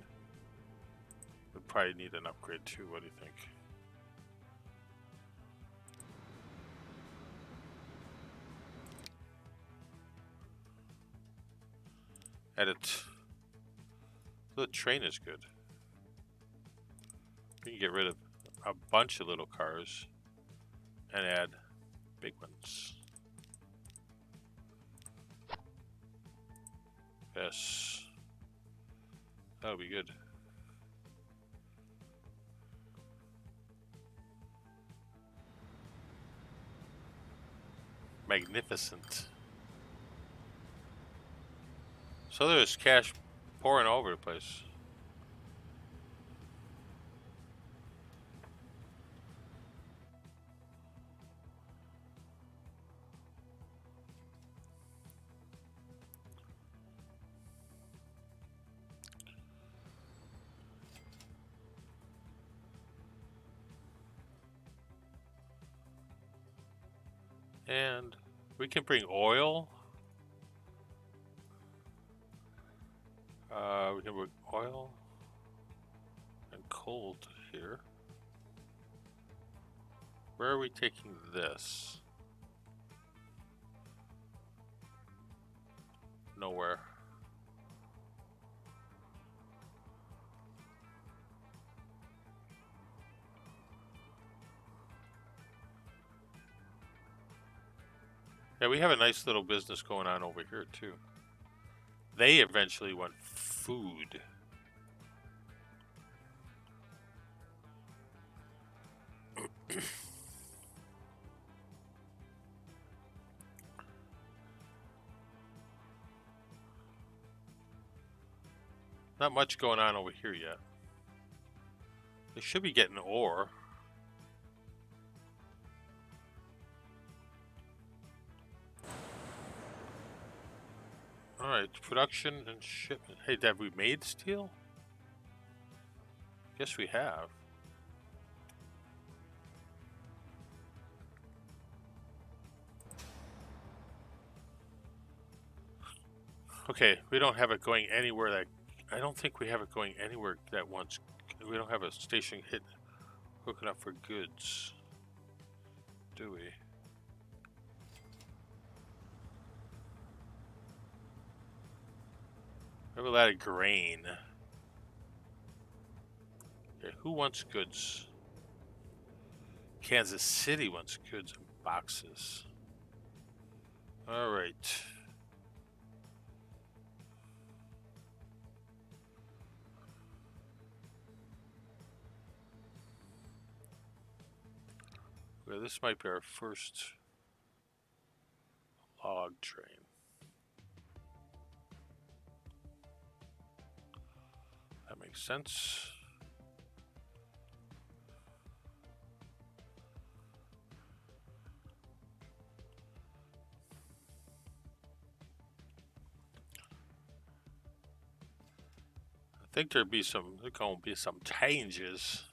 A: would probably need an upgrade too. What do you think? Edit. The train is good. We can get rid of a bunch of little cars and add big ones. Yes. That would be good. Magnificent. So there's cash pouring all over the place. And we can bring oil. We can bring oil and coal to here. Where are we taking this? Nowhere. Yeah, we have a nice little business going on over here too. They eventually want food. Not much going on over here yet. They should be getting ore. Alright, production and shipment. Hey, have we made steel? Guess we have. Okay, we don't have it going anywhere that... I don't think we have it going anywhere that wants... We don't have a station hooking up for goods. Do we? We have a lot of grain. Okay, who wants goods? Kansas City wants goods in boxes. Alright. Well, this might be our first log train. That makes sense. I think there'd be some, there's gonna be some changes.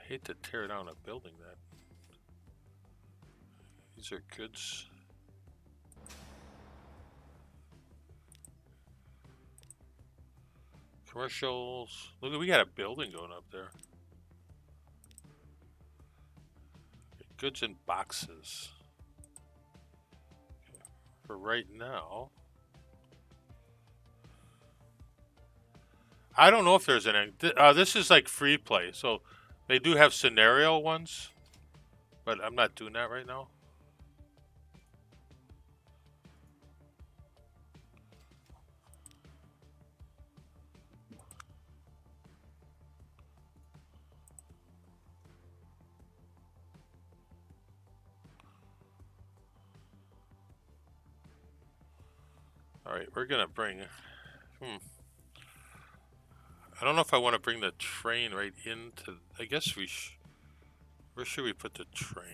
A: I hate to tear down a building that. These are goods. Commercials. Look, we got a building going up there. Goods in boxes. Okay. For right now. I don't know if there's any. This is like free play, so they do have scenario ones, but I'm not doing that right now. All right, we're gonna bring. I don't know if I want to bring the train right into. I guess we. Where should we put the train?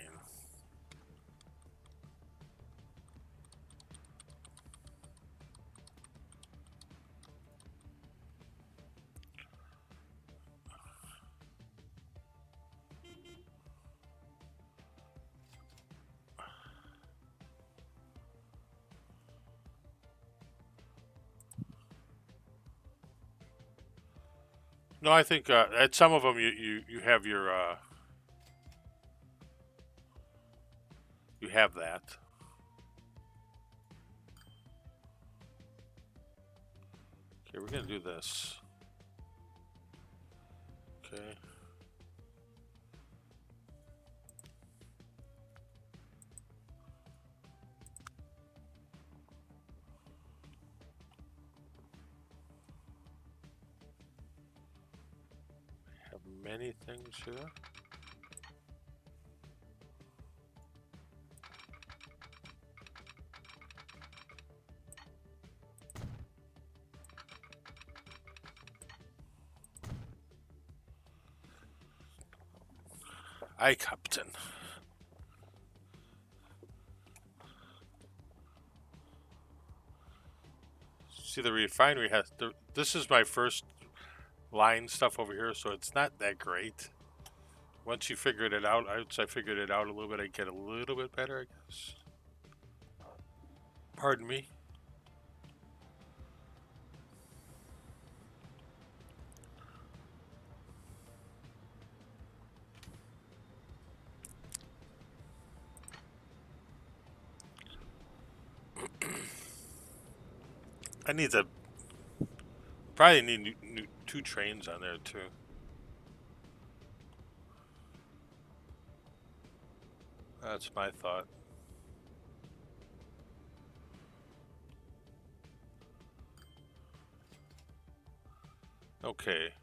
A: No, I think at some of them you have your you have that. Okay, we're gonna do this. Okay. Have many things here. Aye, Captain. See, the refinery has. This is my first line stuff over here, so it's not that great. Once you figured it out, once I figured it out a little bit, I get a little bit better, I guess. Pardon me. I need to probably need new 2 trains on there too. That's my thought. Okay.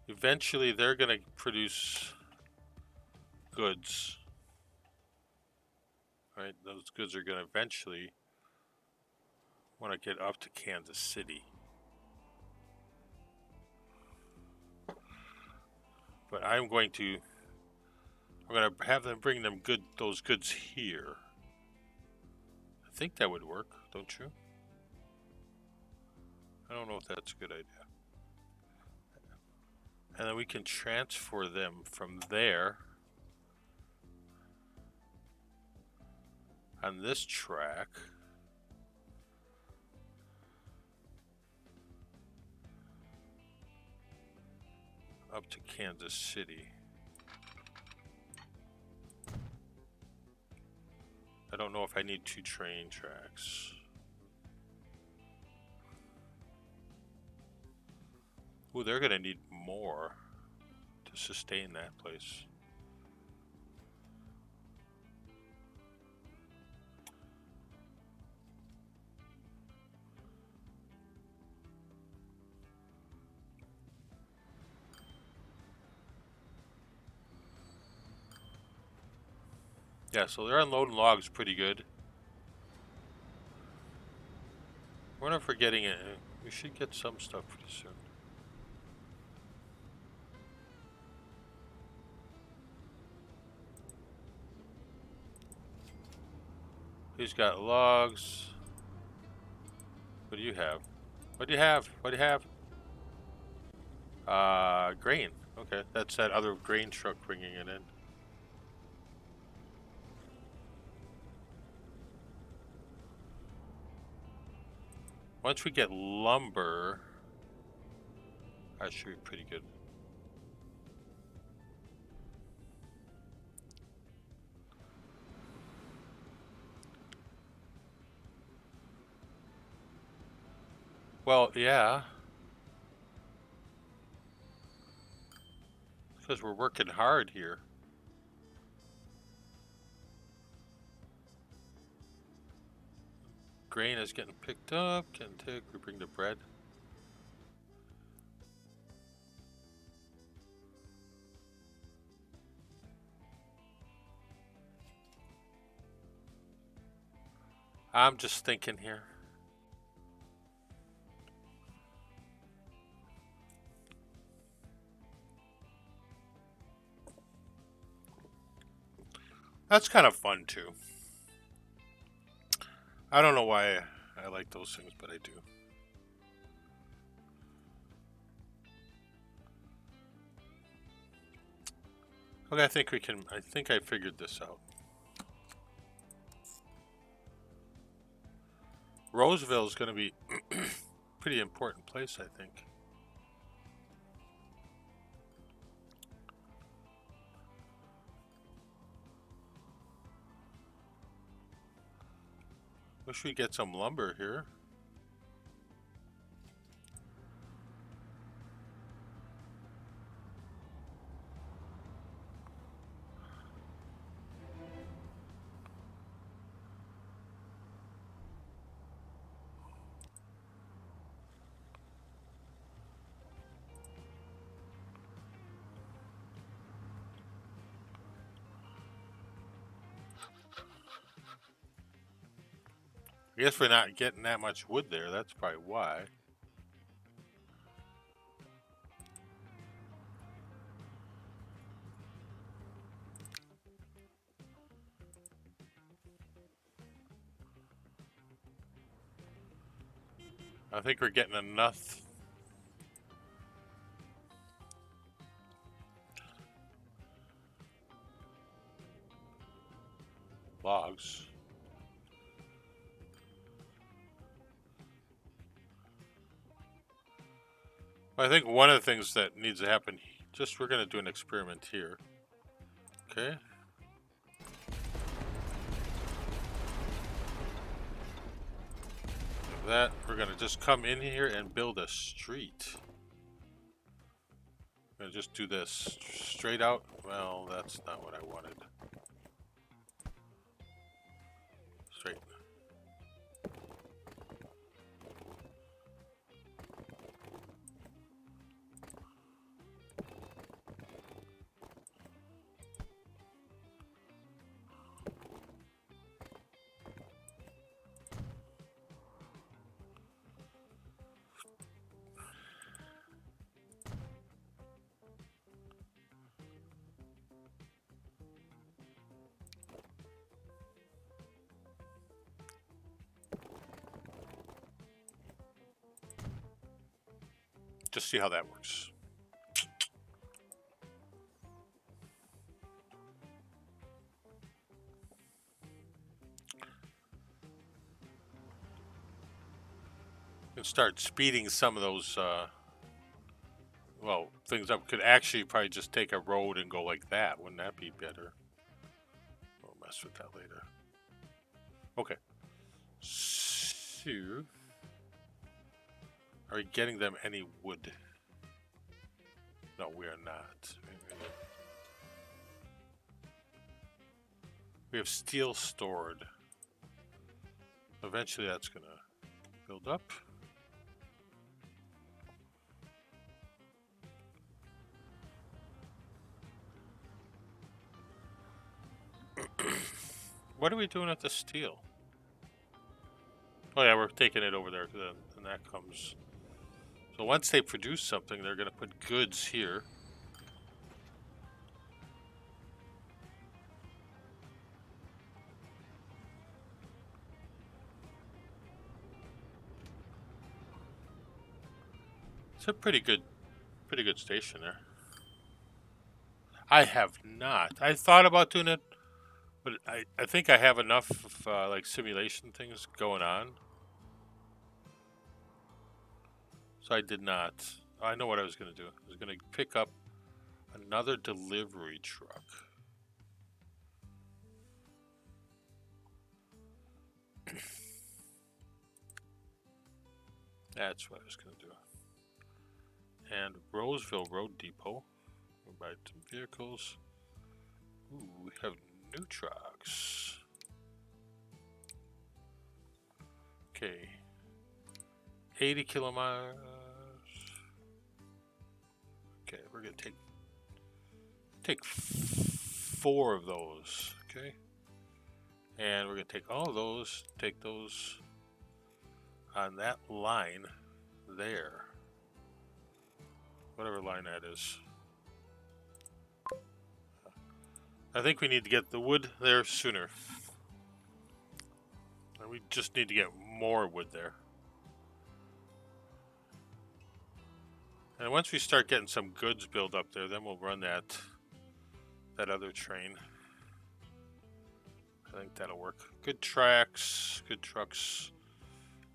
A: Eventually, they're gonna produce goods. Right? Those goods are gonna eventually want to get up to Kansas City. But I'm going to I'm gonna have them bring them those goods here. I think that would work, don't you? I don't know if that's a good idea. And then we can transfer them from there on this track. Up to Kansas City. I don't know if I need 2 train tracks. Ooh, they're gonna need more to sustain that place. Yeah, so they're unloading logs pretty good. I wonder if we're getting it. We should get some stuff pretty soon. He's got logs. What do you have? What do you have? What do you have? Grain. Okay, that's that other grain truck bringing it in. Once we get lumber, that should be pretty good. Well, yeah. Because we're working hard here. Grain is getting picked up. We bring the bread. I'm just thinking here. That's kind of fun too. I don't know why I like those things, but I do. Okay, I think we can. I think I figured this out. Roseville is going to be a pretty important place, I think. Wish we get some lumber here. I guess we're not getting that much wood there. That's probably why. I think we're getting enough. Logs. I think one of the things that needs to happen, we're going to do an experiment here. Okay. That we're going to just come in here and build a street. I'm going to just do this straight out. Well, that's not what I wanted. Straight. just see how that works. And start speeding some of those, well, things up. Could actually probably just take a road and go like that. Wouldn't that be better? We'll mess with that later. Okay. So, are we getting them any wood? No, we are not. We have steel stored. Eventually that's going to build up. What are we doing at the steel? Oh yeah, we're taking it over there, and that comes. So once they produce something, they're going to put goods here. It's a pretty good station there. I have not. I thought about doing it, but I think I have enough of like simulation things going on. So I did not. I know what I was going to do. I was going to pick up another delivery truck. That's what I was going to do. And Roseville Road Depot. We'll buy some vehicles. Ooh, we have new trucks. Okay. 80 kilometers. Okay, we're gonna take 4 of those. Okay. And we're gonna take all of those, take those on that line there. Whatever line that is. I think we need to get the wood there sooner. And we just need to get more wood there. And once we start getting some goods built up there, then we'll run that other train. I think that'll work. Good tracks, good trucks.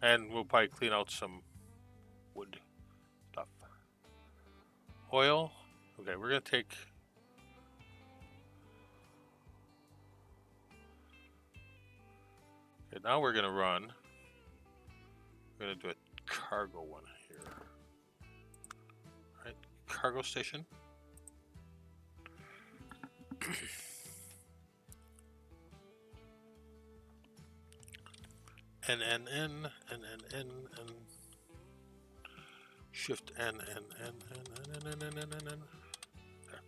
A: And we'll probably clean out some wood stuff. Oil. Okay, we're going to take... Okay, now we're going to run. We're going to do a cargo one here. All right, cargo station. N, Shift N. There.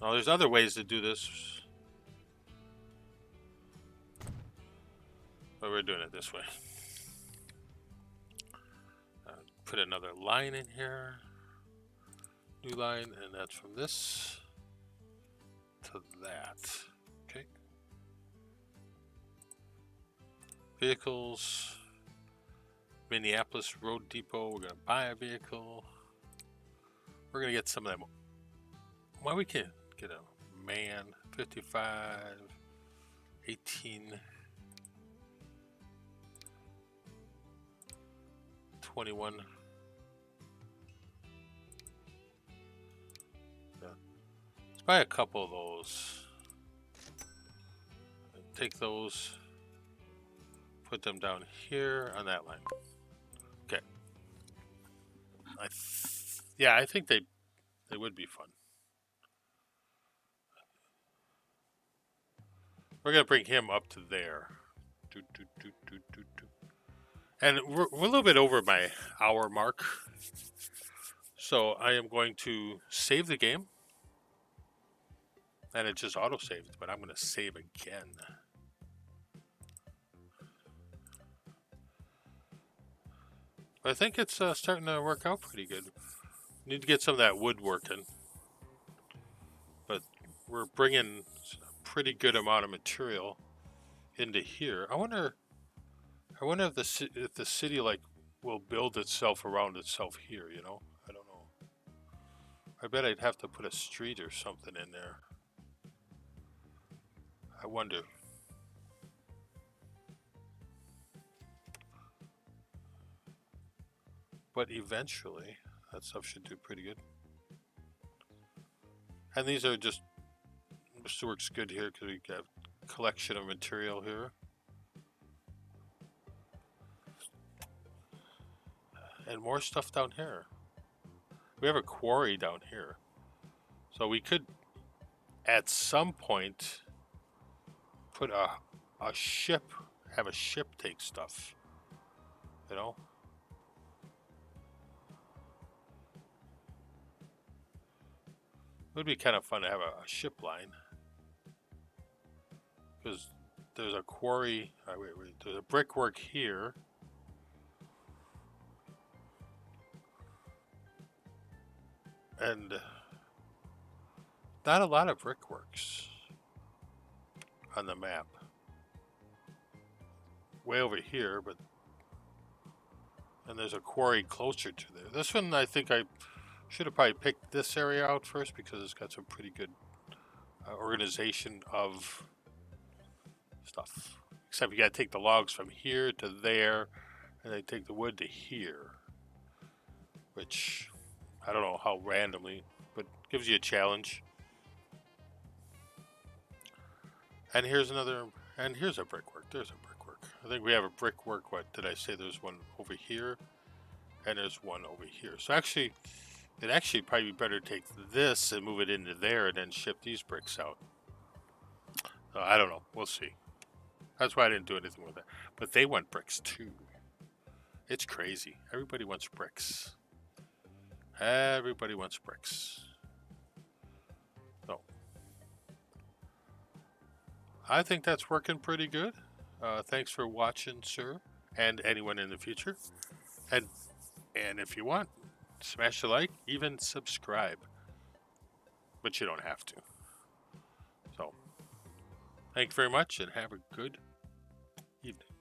A: Now there's other ways to do this, but we're doing it this way. Put another line in here, new line, and that's from this to that. Okay. Vehicles, Minneapolis Road Depot. We're gonna buy a vehicle. We're gonna get some of them. Well, we can get a man, 55, 18, 21. Yeah. Let's buy a couple of those. Take those, put them down here on that line. Okay. Yeah, I think they would be fun. We're gonna bring him up to there. And we're a little bit over my hour mark. So I am going to save the game. And it just auto-saved, but I'm gonna save again. I think it's starting to work out pretty good. Need to get some of that wood working. But we're bringing a pretty good amount of material into here. I wonder if the city like will build itself around itself here, you know? I don't know. I bet I'd have to put a street or something in there. I wonder. But eventually, that stuff should do pretty good. And these are just, this works good here because we have a collection of material here. And more stuff down here. We have a quarry down here. So we could, at some point, put a ship, have a ship take stuff. You know? It would be kind of fun to have a ship line. Because there's a quarry, wait, there's a brickwork here. And not a lot of brickworks on the map. Way over here, but and there's a quarry closer to there. This one, I think I should have probably picked this area out first because it's got some pretty good organization of stuff. Except you got to take the logs from here to there, and they take the wood to here, which I don't know how randomly, but gives you a challenge. And here's another, and here's a brickwork. There's a brickwork. I think we have a brickwork. What did I say? There's one over here, and there's one over here. So actually, it'd actually probably be better to take this and move it into there and then ship these bricks out. I don't know. We'll see. That's why I didn't do anything with it. But they want bricks too. It's crazy. Everybody wants bricks. Everybody wants bricks. So I think that's working pretty good. Thanks for watching, sir, and anyone in the future. And if you want, smash the like, even subscribe. But you don't have to. So, thank you very much and have a good evening.